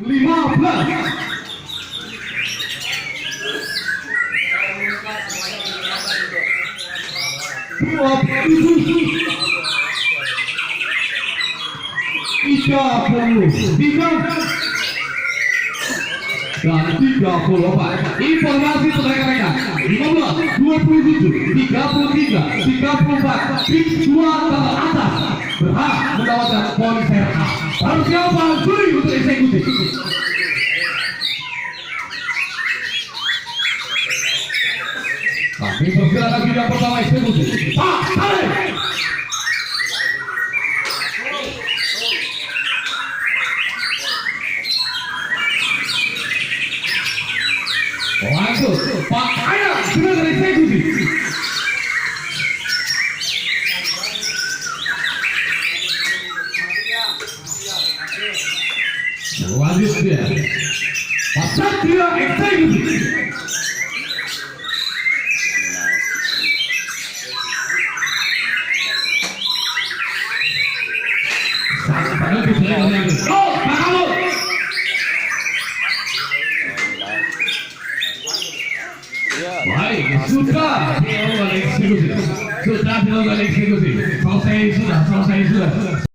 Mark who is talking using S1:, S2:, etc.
S1: 15. Dua tiga puluh tiga dan 34. Informasi untuk rekan-rekan 15, 27, 33, 34 di dua teratas berhak mendapatkan poin serta. Harus siapa juri untuk eksekusi? Kami persilakan yang pertama eksekusi. Pak, tarik. Lanjut, Pak Ayah sudah tereksekusi. Selanjutnya, Pak Satria eksekusi. Oh, Pak Kamu. Baik, sudah dilakukan eksekusi. Selesai sudah.